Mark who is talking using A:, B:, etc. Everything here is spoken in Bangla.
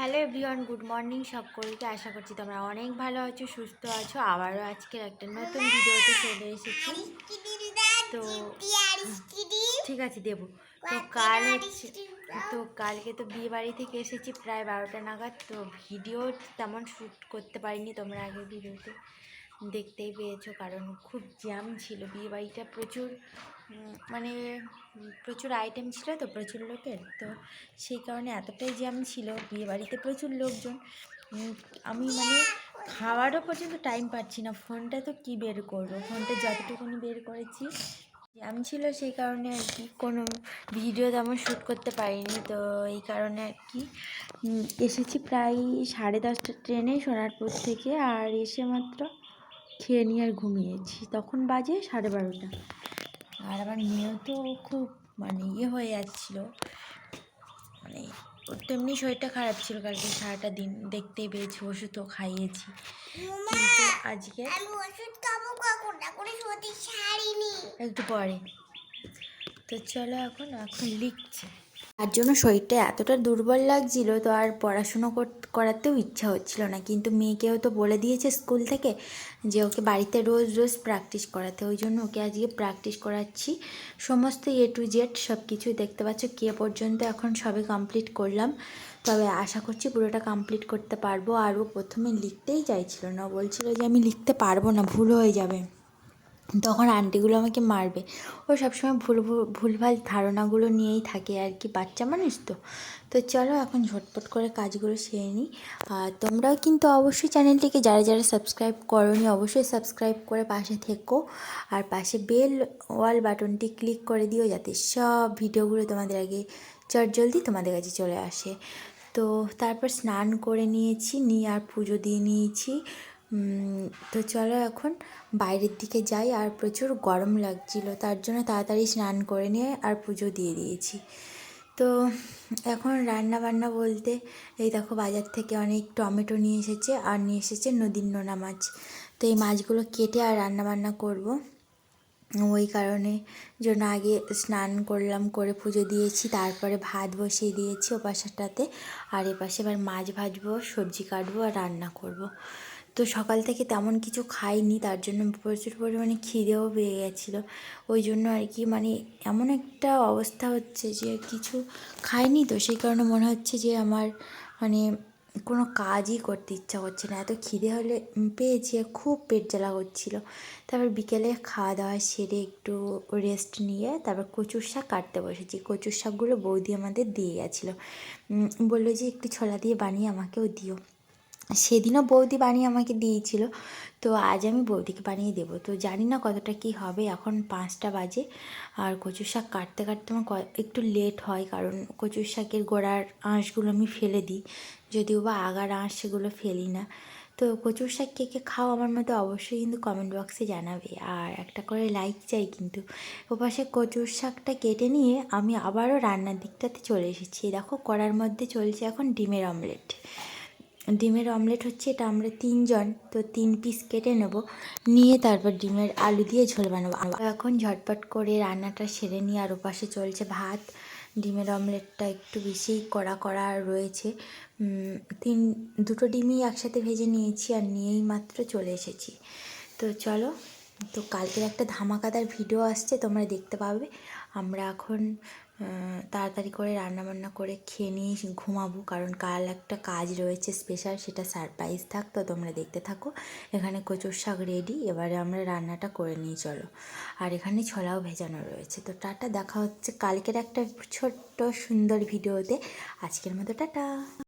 A: হ্যালো এভরিওয়ান, গুড মর্নিং সকলকে। আশা করছি তোমরা অনেক ভালো আছো, সুস্থ আছো। আবারও আজকের একটা নতুন ভিডিওতে চলে এসেছি। তো ঠিক আছে দেবো। তো কালকে তো বিয়ে বাড়ি থেকে এসেছি প্রায় 12টা নাগাদ। তো ভিডিও তেমন শ্যুট করতে পারিনি, তোমরা আগের ভিডিওতে দেখতেই পেয়েছো, কারণ খুব জ্যাম ছিল। বিয়ে বাড়িটা প্রচুর মানে প্রচুর আইটেম ছিল, তো প্রচুর লোকের, তো সেই কারণে এতটাই জ্যাম ছিল। বিয়ে বাড়িতে প্রচুর লোকজন, আমি খাওয়ারও পর্যন্ত টাইম পাচ্ছি না। ফোনটা তো কি বের করবো, ফোনটা যতটুকুনি বের করেছি জ্যাম ছিল, সেই কারণে আর কি কোনো ভিডিও তেমন শ্যুট করতে পারিনি। তো এই কারণে আর কি এসেছি প্রায় 10:30 ট্রেনে সোনারপুর থেকে, আর এসে মাত্র খেয়ে নিয়ে আর ঘুমিয়েছি। তখন বাজে 12:30। আর আমার মেয়েও তো খুব হয়ে যাচ্ছিলো, ওর তো এমনি শরীরটা খারাপ ছিল। কালকে সারাটা দিন দেখতেই পেয়েছি, ওষুধও খাইয়েছি, কিন্তু আজকে একটু পরে। তো চলো এখন লিখছে, তার জন্য শরীরটা এতটা দুর্বল লাগছিল, তো আর পড়াশুনো করাতেও ইচ্ছা হচ্ছিল না। কিন্তু মেয়েকেও তো বলে দিয়েছে স্কুল থেকে যে ওকে বাড়িতে রোজ রোজ প্র্যাকটিস করাতে, ওই জন্য ওকে আজকে প্র্যাকটিস করাচ্ছি। সমস্ত A to Z সব কিছুই দেখতে পাচ্ছ। কে পর্যন্ত এখন সবে কমপ্লিট করলাম, তবে আশা করছি পুরোটা কমপ্লিট করতে পারবো। আর ও প্রথমে লিখতেই চাইছিল না, বলছিল যে আমি লিখতে পারবো না, ভুল হয়ে যাবে, তখন আন্টিগুলো আমাকে মারবে। ও সবসময় ভুলভাল ধারণাগুলো নিয়েই থাকে আর কি, বাচ্চা মানুষ তো। তো চলো এখন ঝটপট করে কাজগুলো সেরে নিই। আর তোমরাও কিন্তু অবশ্যই চ্যানেলটিকে যারা যারা সাবস্ক্রাইব করোনি অবশ্যই সাবস্ক্রাইব করে পাশে থেকো, আর পাশে বেল ওয়াল বাটনটি ক্লিক করে দিও, যাতে সব ভিডিওগুলো তোমাদের আগে চটজলদি তোমাদের কাছে চলে আসে। তো তারপর স্নান করে নিয়ে আর পুজো দিয়ে নিয়েছি। তো চলো এখন বাইরের দিকে যাই। আর প্রচুর গরম লাগছিল, তার জন্য তাড়াতাড়ি স্নান করে নিয়ে আর পুজো দিয়ে দিয়েছি। তো এখন রান্না বান্না বলতে এই দেখো বাজার থেকে অনেক টমেটো নিয়ে এসেছে, আর নিয়ে এসেছে নদীর নোনা মাছ। তো এই মাছগুলো কেটে আর রান্না বান্না করব, ওই কারণে জন্য আগে স্নান করলাম, করে পুজো দিয়েছি, তারপরে ভাত বসিয়ে দিয়েছি ওপাশটাতে। আর এপাশে এবার মাছ ভাজবো, সবজি কাটবো আর রান্না করব। তো সকাল থেকে তেমন কিছু খাইনি, তার জন্য প্রচুর পরিমাণে খিদেও পেয়ে গেছিলো। ওই জন্য আর কি এমন একটা অবস্থা হচ্ছে যে কিছু খাইনি, তো সেই কারণে মনে হচ্ছে যে আমার কোনো কাজই করতে ইচ্ছা করছে না। এত খিদে হলে পেয়েছি, খুব পেট জ্বালা করছিল। তারপর বিকেলে খাওয়া দাওয়া সেরে একটু রেস্ট নিয়ে তারপর কচুর শাক কাটতে বসেছি। কচুর শাকগুলো বৌদি আমাদের দিয়ে গেছিলো, বললো যে একটু ছোলা দিয়ে বানিয়ে আমাকেও দিও। সেদিনও বৌদি বানিয়ে আমাকে দিয়েছিল, তো আজ আমি বৌদিকে বানিয়ে দেবো। তো জানি না কতটা কী হবে, এখন 5টা বাজে। আর কচুর শাক কাটতে কাটতে আমার একটু লেট হয়, কারণ কচুর শাকের গোড়ার আঁশগুলো আমি ফেলে দিই, যদিও বা আগার আঁশ সেগুলো ফেলি না। তো কচুর শাক কে কে খাও আমার মতো অবশ্যই কিন্তু কমেন্ট বক্সে জানাবে, আর একটা করে লাইক চাই কিন্তু। ওপাশে কচুর শাকটা কেটে নিয়ে আমি আবারও রান্নার দিকটাতে চলে এসেছি। দেখো কড়ার মধ্যে চলছে এখন ডিমের অমলেট হচ্ছে। এটা আমরা 3 জন, তো 3 পিস কেটে নেব, নিয়ে তারপর ডিমের আলু দিয়ে ঝোল বানাবো। এখন ঝটপট করে রান্নাটা সেরে নিই। আর ওপাশে চলছে ভাত। ডিমের অমলেটটা একটু বেশিই কড়া রয়েছে। দুটো ডিমই একসাথে ভেজে নিয়েছি, আর নিয়েই মাত্র চলে এসেছি। তো চলো, তো কালকের একটা ধামাকাদার ভিডিও আসছে, তোমরা দেখতে পাবে। আমরা এখন তাড়াতাড়ি করে রান্নাবান্না করে খেয়ে নিয়ে ঘুমাবো, কারণ কাল একটা কাজ রয়েছে স্পেশাল, সেটা সারপ্রাইজ থাক। তো তোমরা দেখতে থাকো। এখানে কচুর শাক রেডি, এবারে আমরা রান্নাটা করে নিই চলো। আর এখানে ছোলাও ভেজানো রয়েছে। তো টাটা, দেখা হচ্ছে কালকের একটা ছোট্ট সুন্দর ভিডিওতে। আজকের মতো টাটা।